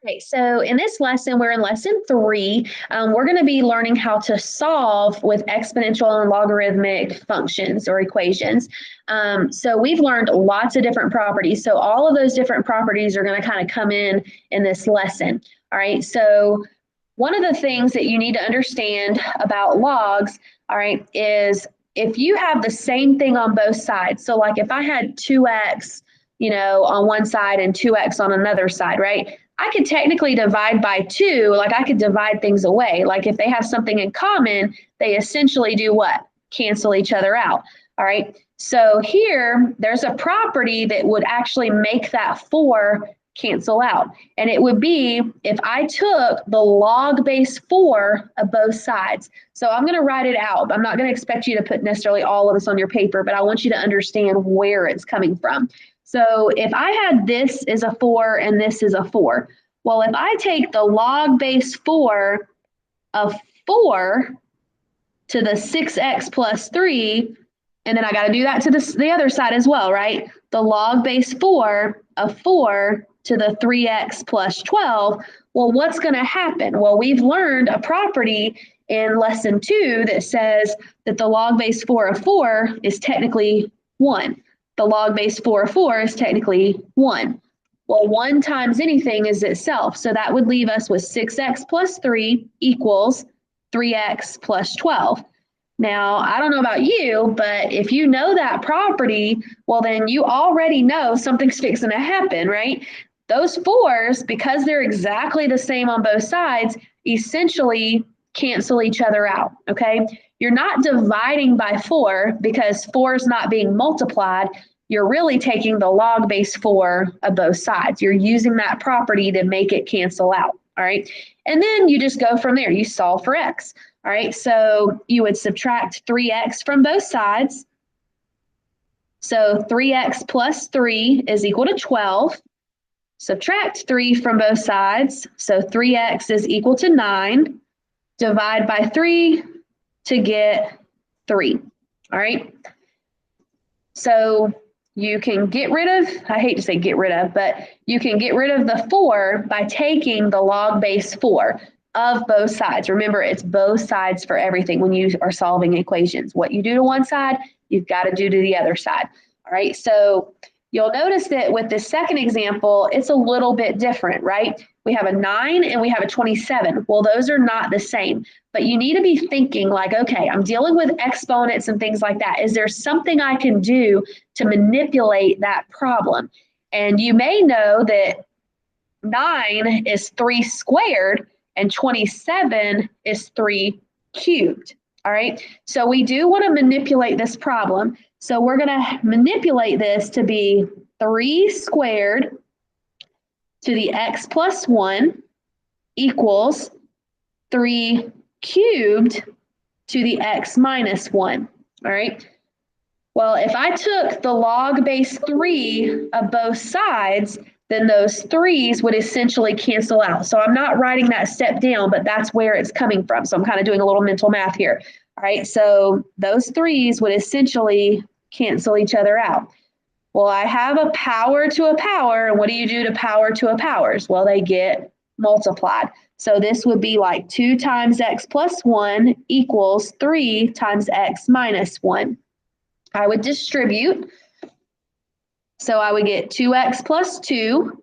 Okay, so in this lesson, we're in lesson 3. We're going to be learning how to solve with exponential and logarithmic functions or equations. So we've learned lots of different properties. So all of those different properties are going to kind of come in this lesson. All right, so one of the things that you need to understand about logs, all right, is if you have the same thing on both sides. So like if I had 2x, on one side and 2x on another side, right? I could technically divide by 2, like I could divide things away. Like if they have something in common, they essentially do what? Cancel each other out. All right. So here, there's a property that would actually make that 4 cancel out. And it would be if I took the log base 4 of both sides. So I'm going to write it out. I'm not going to expect you to put necessarily all of this on your paper, but I want you to understand where it's coming from. So if I had this is a 4 and this is a 4, well, if I take the log base 4 of 4 to the 6x plus 3, and then I got to do that to the other side as well, right? The log base 4 of 4 to the 3x plus 12, well, what's going to happen? Well, we've learned a property in lesson 2 that says that the log base 4 of 4 is technically 1. The log base 4 of 4 is technically 1. Well, 1 times anything is itself. So that would leave us with 6x plus 3 equals 3x plus 12. Now, I don't know about you, but if you know that property, well, then you already know something's fixing to happen, right? Those 4s, because they're exactly the same on both sides, essentially cancel each other out, okay? You're not dividing by 4 because 4 is not being multiplied. You're really taking the log base 4 of both sides. You're using that property to make it cancel out, all right? And then you just go from there. You solve for x, all right? So you would subtract 3x from both sides. So 3x plus 3 is equal to 12. Subtract 3 from both sides. So 3x is equal to 9. Divide by 3 to get 3, all right? So you can get rid of, I hate to say get rid of, but you can get rid of the 4 by taking the log base 4 of both sides. Remember, it's both sides for everything when you are solving equations. What you do to one side, you've got to do to the other side. All right, so you'll notice that with this second example, it's a little bit different, right? We have a 9 and we have a 27. Well, those are not the same, but you need to be thinking like, okay, I'm dealing with exponents and things like that. Is there something I can do to manipulate that problem? And you may know that 9 is 3 squared and 27 is 3 cubed. All right, so we do want to manipulate this problem. So we're going to manipulate this to be 3 squared to the x plus 1 equals 3 cubed to the x minus 1. All right. Well, if I took the log base 3 of both sides, then those 3's would essentially cancel out. So I'm not writing that step down, but that's where it's coming from. So I'm kind of doing a little mental math here. All right. So those 3's would essentially cancel each other out. Well, I have a power to a power, and what do you do to power to a powers? Well, they get multiplied. So this would be like 2 times x plus 1 equals 3 times x minus 1. I would distribute. So I would get 2x plus 2,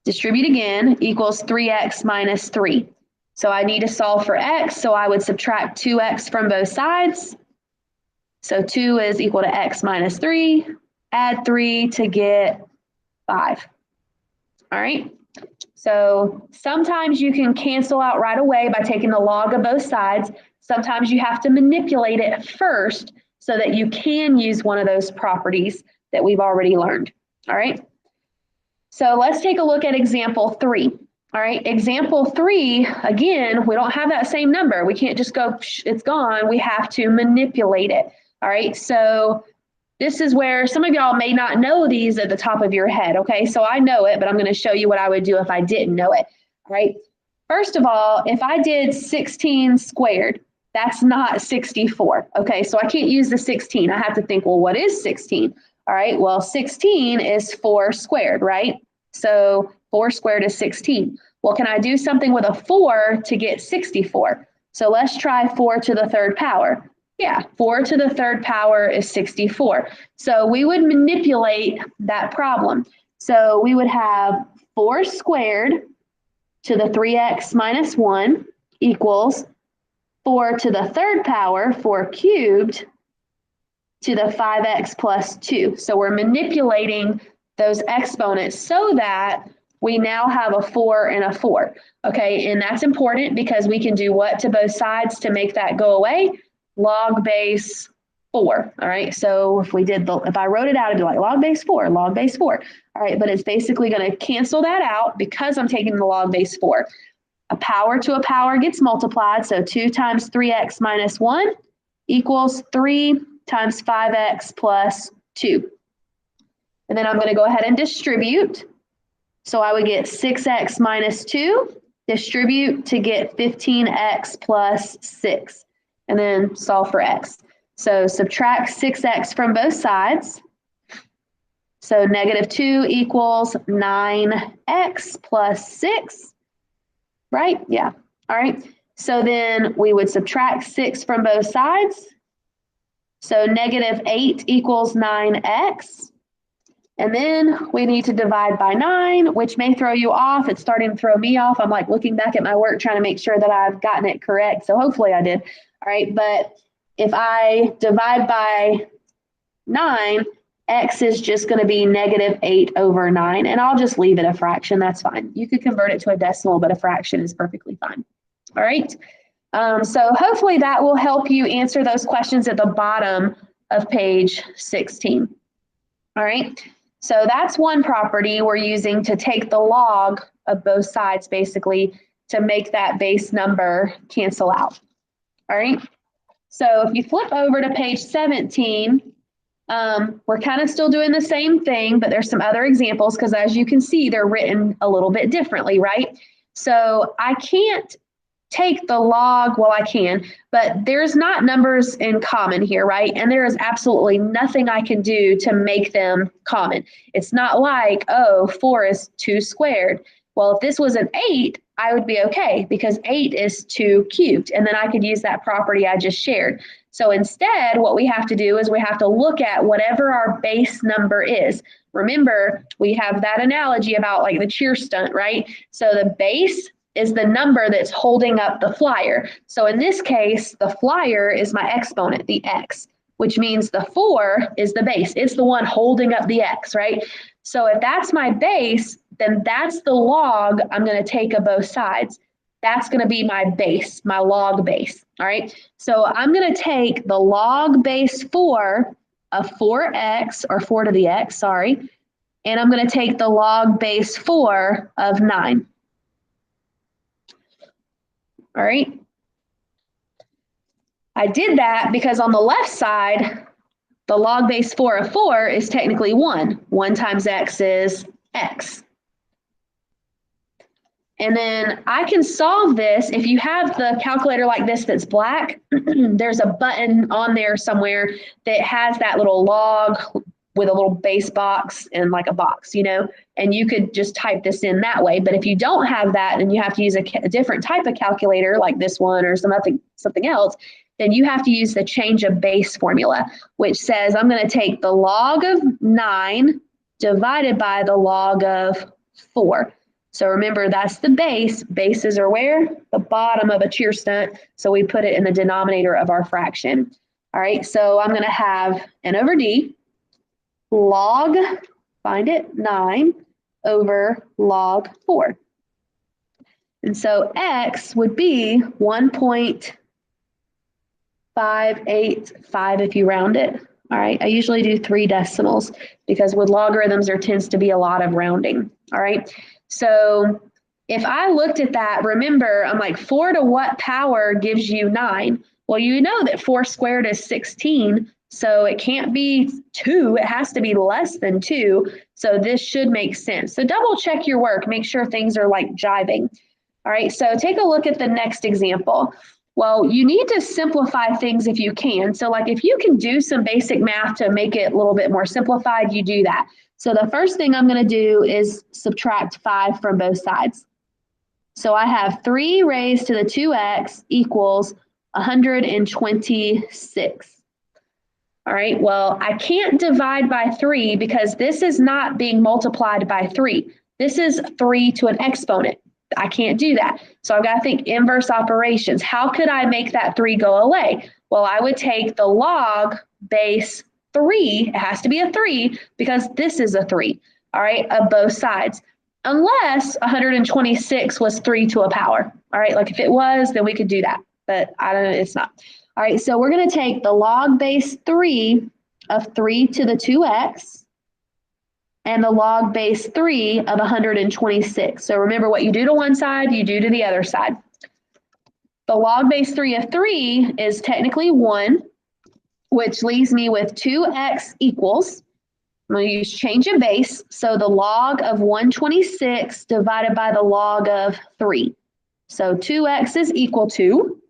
distribute again, equals 3x minus 3. So I need to solve for x, so I would subtract 2x from both sides. So 2 is equal to x minus 3. Add 3 to get 5. All right. So sometimes you can cancel out right away by taking the log of both sides. Sometimes you have to manipulate it first so that you can use one of those properties that we've already learned. All right. So let's take a look at example 3. All right. Example 3, again, we don't have that same number. We can't just go, it's gone. We have to manipulate it. All right. So this is where some of y'all may not know these at the top of your head, okay? So I know it, but I'm going to show you what I would do if I didn't know it, all right? First of all, if I did 16 squared, that's not 64, okay? So I can't use the 16. I have to think, well, what is 16? All right, well, 16 is 4 squared, right? So 4 squared is 16. Well, can I do something with a 4 to get 64? So let's try 4 to the third power. Yeah, 4 to the third power is 64. So we would manipulate that problem. So we would have 4 squared to the 3x minus 1 equals 4 to the third power, 4 cubed, to the 5x plus 2. So we're manipulating those exponents so that we now have a 4 and a 4. Okay, and that's important because we can do what to both sides to make that go away? Log base 4. All right, so if I wrote it out, it'd be like log base 4, log base 4. All right, but it's basically going to cancel that out because I'm taking the log base 4. A power to a power gets multiplied, so 2 times 3x minus 1 equals 3 times 5x plus 2. And then I'm going to go ahead and distribute. So I would get 6x minus 2, distribute to get 15x plus 6, and then solve for x. So subtract 6x from both sides. So negative 2 equals 9x plus 6, right? Yeah. All right. So then we would subtract 6 from both sides. So negative 8 equals 9x. And then we need to divide by 9, which may throw you off. It's starting to throw me off. I'm like looking back at my work trying to make sure that I've gotten it correct. So hopefully I did. All right. But if I divide by 9, x is just going to be negative 8 over 9. And I'll just leave it a fraction. That's fine. You could convert it to a decimal, but a fraction is perfectly fine. All right. So hopefully that will help you answer those questions at the bottom of page 16. All right. So that's one property we're using to take the log of both sides, basically, to make that base number cancel out. All right. So if you flip over to page 17, we're kind of still doing the same thing, but there's some other examples because as you can see, they're written a little bit differently, right? So I can't take the log, well, I can, but there's not numbers in common here, right? And there is absolutely nothing I can do to make them common. It's not like, oh, 4 is 2 squared. Well, if this was an 8, I would be okay because 8 is 2 cubed, and then I could use that property I just shared. So instead, what we have to do is we have to look at whatever our base number is. Remember, we have that analogy about like the cheer stunt, right? So the base is the number that's holding up the flyer. So in this case, the flyer is my exponent, the x, which means the 4 is the base. It's the one holding up the x, right? So if that's my base, then that's the log I'm going to take of both sides. That's going to be my base, my log base, all right? So I'm going to take the log base 4 of 4x, or 4 to the x, sorry, and I'm going to take the log base 4 of 9. All right. I did that because on the left side, the log base 4 of 4 is technically 1. 1 times x is x. And then I can solve this. If you have the calculator like this that's black, there's a button on there somewhere that has that little log with a little base box and like a box, you know, and you could just type this in that way. But if you don't have that, then you have to use a different type of calculator like this one or something else, then you have to use the change of base formula, which says I'm going to take the log of 9 divided by the log of 4. So remember, that's the base. Bases are where? The bottom of a cheer stunt. So we put it in the denominator of our fraction. All right, so I'm going to have n over d log, find it, 9 over log 4. And so x would be 1.585 if you round it. All right, I usually do 3 decimals because with logarithms there tends to be a lot of rounding. All right, so if I looked at that, remember, I'm like 4 to what power gives you 9? Well, you know that 4 squared is 16, so it can't be 2. It has to be less than 2. So this should make sense. So double check your work. Make sure things are like jiving. All right, so take a look at the next example. Well, you need to simplify things if you can. So like if you can do some basic math to make it a little bit more simplified, you do that. So the first thing I'm going to do is subtract 5 from both sides. So I have 3 raised to the 2x equals 126. All right, well, I can't divide by 3 because this is not being multiplied by 3. This is 3 to an exponent. I can't do that. So I've got to think inverse operations. How could I make that 3 go away? Well, I would take the log base 3. It has to be a 3 because this is a 3, all right, of both sides. Unless 126 was 3 to a power. All right, like if it was, then we could do that. But I don't know, it's not. All right, so we're going to take the log base 3 of 3 to the 2x and the log base 3 of 126. So remember, what you do to one side, you do to the other side. The log base 3 of 3 is technically 1, which leaves me with 2x equals, I'm going to use change of base, so the log of 126 divided by the log of 3. So 2x is equal to,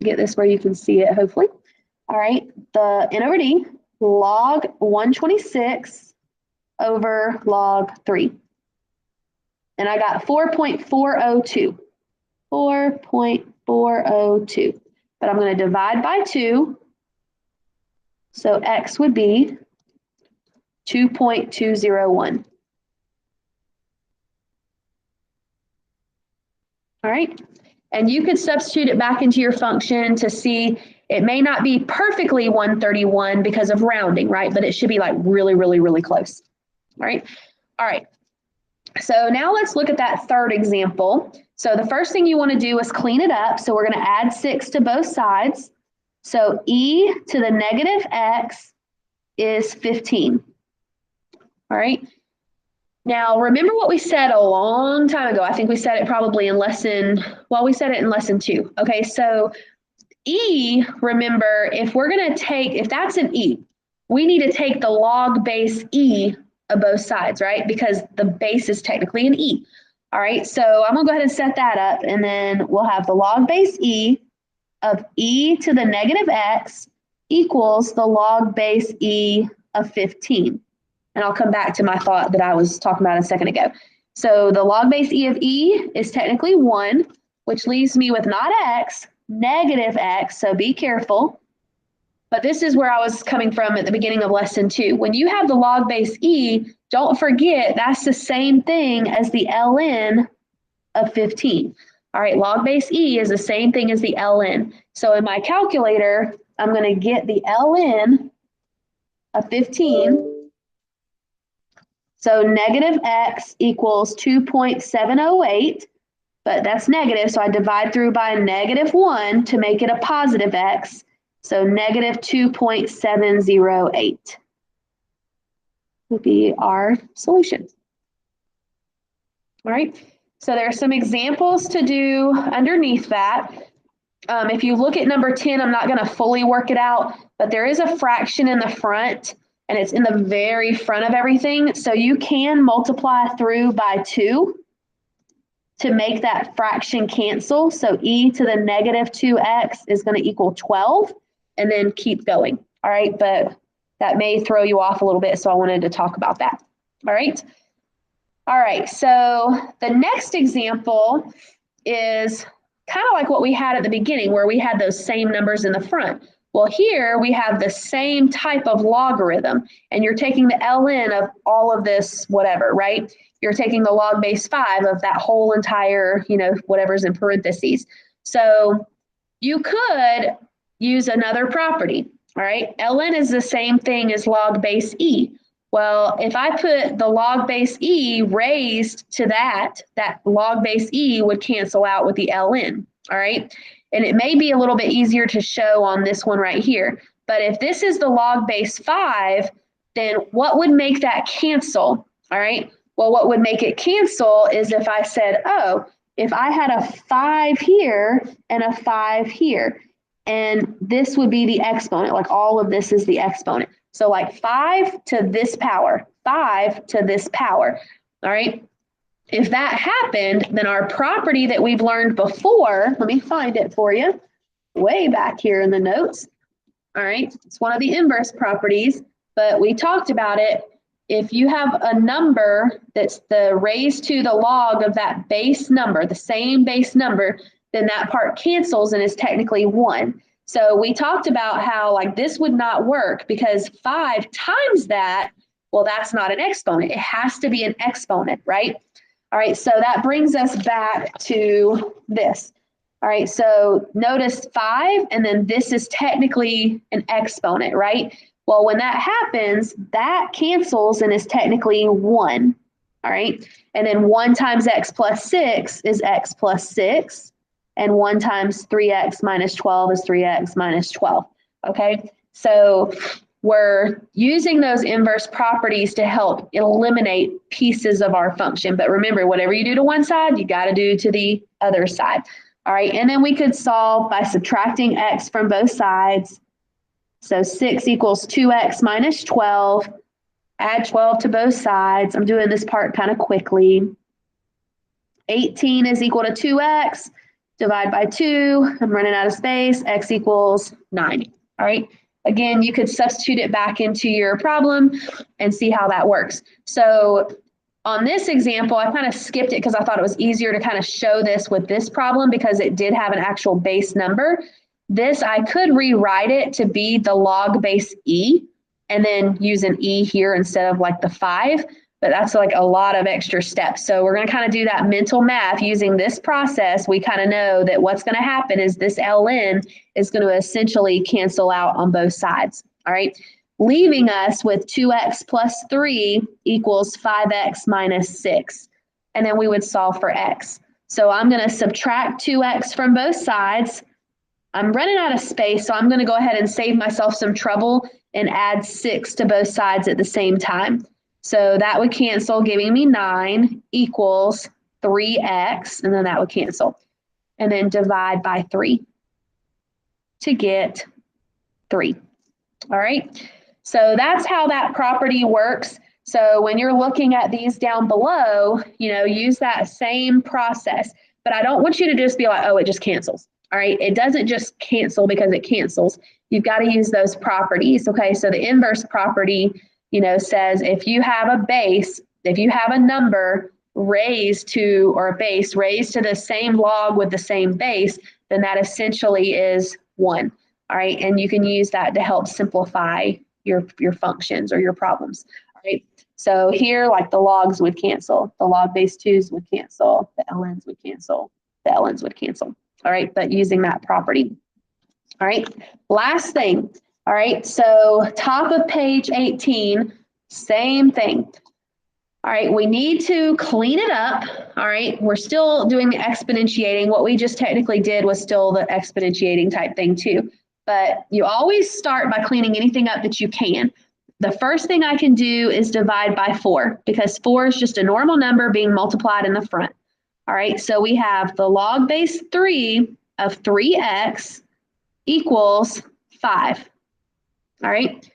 get this where you can see it hopefully. All right, the N over D, log 126 over log 3. And I got 4.402. 4.402. But I'm going to divide by 2. So x would be 2.201. All right. And you could substitute it back into your function to see it may not be perfectly 131 because of rounding, right? But it should be like really, really, really close. All right. All right. So now let's look at that third example. So the first thing you want to do is clean it up. So we're going to add 6 to both sides. So e to the negative x is 15. All right. Now, remember what we said a long time ago. I think we said it probably in lesson, well, we said it in lesson 2. Okay, so e, remember, if we're going to take, if that's an e, we need to take the log base e of both sides, right? Because the base is technically an e. All right, so I'm going to go ahead and set that up, and then we'll have the log base e of e to the negative x equals the log base e of 15. And I'll come back to my thought that I was talking about a second ago. So the log base e of e is technically 1, which leaves me with not x, negative x, so be careful. But this is where I was coming from at the beginning of lesson 2. When you have the log base e, don't forget that's the same thing as the ln of 15. All right, log base e is the same thing as the ln. So in my calculator, I'm going to get the ln of 15. So negative x equals 2.708, but that's negative, so I divide through by negative 1 to make it a positive x. So negative 2.708 would be our solution. All right, so there are some examples to do underneath that. If you look at number 10, I'm not going to fully work it out, but there is a fraction in the front, and it's in the very front of everything. So you can multiply through by 2 to make that fraction cancel. So e to the negative 2x is going to equal 12, and then keep going. All right, but that may throw you off a little bit, so I wanted to talk about that. All right. All right, so the next example is kind of like what we had at the beginning, where we had those same numbers in the front. Well, here we have the same type of logarithm, and you're taking the ln of all of this whatever, right? You're taking the log base 5 of that whole entire, whatever's in parentheses. So you could use another property, all right? ln is the same thing as log base e. Well, if I put the log base e raised to that log base e would cancel out with the ln, all right? And it may be a little bit easier to show on this one right here. But if this is the log base 5, then what would make that cancel, all right? Well, what would make it cancel is if I said, oh, if I had a 5 here and a 5 here, and this would be the exponent, like all of this is the exponent. So like 5 to this power, 5 to this power, all right? if that happened, then our property that we've learned before, let me find it for you, way back here in the notes. All right, it's one of the inverse properties, but we talked about it. If you have a number that's the raised to the log of that base number, the same base number, then that part cancels and is technically 1. So we talked about how like this would not work because 5 times that, well, that's not an exponent. It has to be an exponent, right? All right, so that brings us back to this. All right, so notice 5, and then this is technically an exponent, right? Well, when that happens, that cancels and is technically 1. All right, and then 1 times x plus 6 is x plus 6, and 1 times 3x minus 12 is 3x minus 12. Okay, so we're using those inverse properties to help eliminate pieces of our function. But remember, whatever you do to one side, you got to do to the other side. All right, and then we could solve by subtracting x from both sides. So 6 equals 2x minus 12. Add 12 to both sides. I'm doing this part kind of quickly. 18 is equal to 2x. Divide by 2. I'm running out of space. X equals 9. All right. Again, you could substitute it back into your problem and see how that works. So on this example, I kind of skipped it because I thought it was easier to kind of show this with this problem because it did have an actual base number. This, I could rewrite it to be the log base e and then use an e here instead of like the 5, but that's like a lot of extra steps. So we're going to kind of do that mental math using this process. We kind of know that what's going to happen is this ln is going to essentially cancel out on both sides. All right, leaving us with 2x plus 3 equals 5x minus 6. And then we would solve for x. So I'm going to subtract 2x from both sides. I'm running out of space, so I'm going to go ahead and save myself some trouble and add 6 to both sides at the same time. So that would cancel, giving me 9 equals 3x, and then that would cancel. And then divide by 3 to get 3. All right, so that's how that property works. So when you're looking at these down below, you know, use that same process. But I don't want you to just be like, oh, it just cancels. All right, it doesn't just cancel because it cancels. You've got to use those properties. Okay, so the inverse property, you know, says if you have a base, if you have a number raised to, or a base raised to the same log with the same base, then that essentially is 1. All right, and you can use that to help simplify your functions or your problems. All right, so here, like the logs would cancel, the log base 2's would cancel, the ln's would cancel, the ln's would cancel. All right, but using that property. All right, last thing. All right, so top of page 18, same thing. All right, we need to clean it up. All right, we're still doing the exponentiating. What we just technically did was still the exponentiating type thing too. But you always start by cleaning anything up that you can. The first thing I can do is divide by 4 because 4 is just a normal number being multiplied in the front. All right, so we have the log base 3 of 3x equals 5. All right,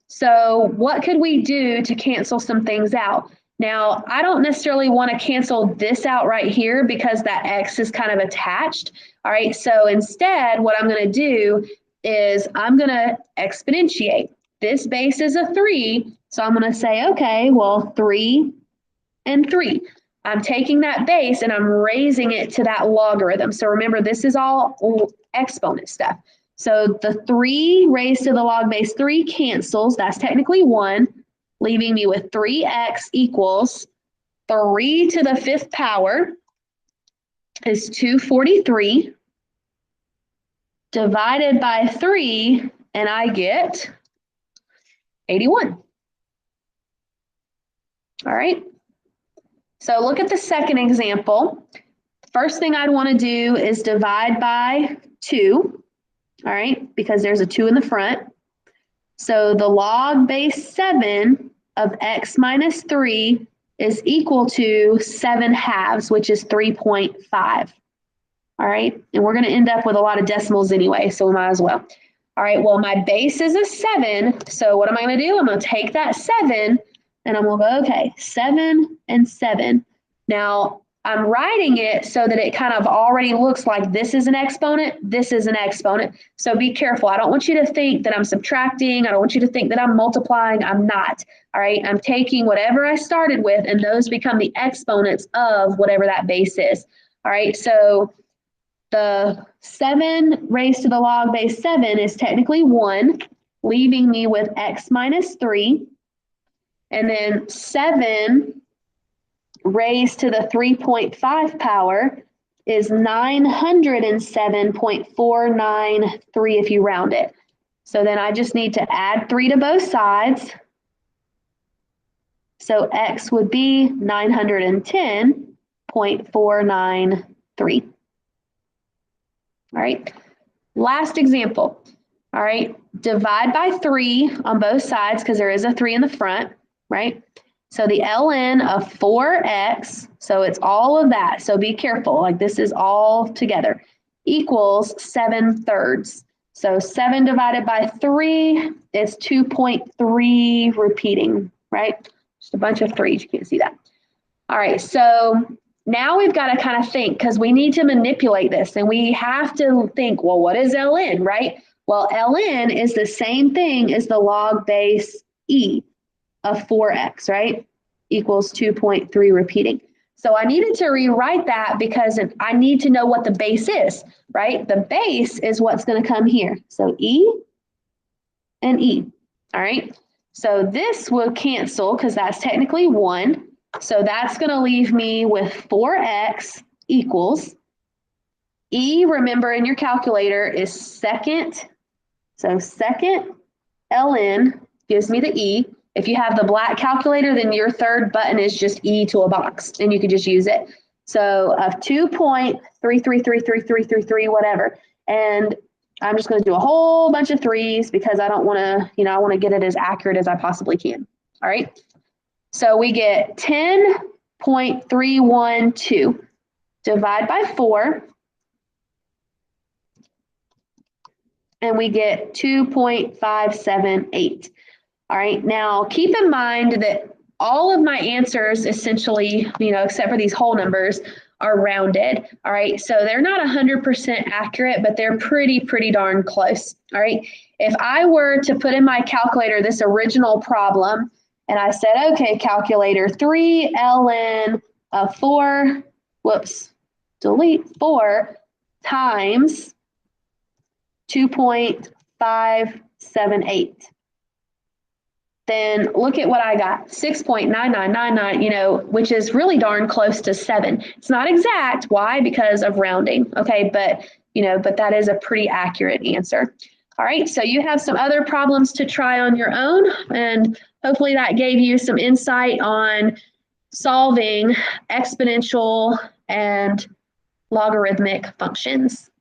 so what could we do to cancel some things out? Now, I don't necessarily want to cancel this out right here because that x is kind of attached. All right, so instead, what I'm going to do is I'm going to exponentiate. This base is a 3, so I'm going to say, okay, well, 3 and 3. I'm taking that base and I'm raising it to that logarithm. So remember, this is all exponent stuff. So the 3 raised to the log base 3 cancels. That's technically 1, leaving me with 3x equals 3 to the 5th power is 243 divided by 3, and I get 81. All right. So look at the second example. First thing I'd want to do is divide by 2, all right, because there's a 2 in the front. So the log base 7 of x minus 3 is equal to 7/2, which is 3.5. All right, and we're going to end up with a lot of decimals anyway, so we might as well. All right, well, my base is a 7, so what am I going to do? I'm going to take that 7, and I'm going to go, okay, 7 and 7. Now, I'm writing it so that it kind of already looks like this is an exponent, this is an exponent. So be careful. I don't want you to think that I'm subtracting. I don't want you to think that I'm multiplying. I'm not. All right. I'm taking whatever I started with, and those become the exponents of whatever that base is. All right. So the 7 raised to the log base 7 is technically 1, leaving me with x minus 3. And then 7 raised to the 3.5 power is 907.493 if you round it. So then I just need to add 3 to both sides. So x would be 910.493. All right, last example. All right, divide by 3 on both sides because there is a 3 in the front, right? So the ln of 4x, so it's all of that. So be careful, like this is all together, equals 7/3. So 7 divided by 3 is 2.3 repeating, right? Just a bunch of 3s, you can't see that. All right, so now we've got to kind of think because we need to manipulate this and we have to think, well, what is ln, right? Well, ln is the same thing as the log base e of 4x, right? Equals 2.3 repeating. So I needed to rewrite that because I need to know what the base is, right? The base is what's going to come here. So e and e, all right? So this will cancel because that's technically 1. So that's going to leave me with 4x equals, e, remember in your calculator, is second. So second ln gives me the e. If you have the black calculator, then your third button is just e to a box, and you can just use it. So of 2.333333, whatever. And I'm just going to do a whole bunch of 3s because I don't want to, I want to get it as accurate as I possibly can. All right. So we get 10.312. Divide by 4. And we get 2.578. All right, now keep in mind that all of my answers essentially, except for these whole numbers, are rounded. All right, so they're not 100% accurate, but they're pretty darn close. All right, if I were to put in my calculator this original problem, and I said, okay, calculator, 3 ln of 4, delete 4 times 2.578. Then look at what I got, 6.9999, which is really darn close to 7. It's not exact. Why? Because of rounding. Okay, but that is a pretty accurate answer. All right, so you have some other problems to try on your own, and hopefully that gave you some insight on solving exponential and logarithmic functions.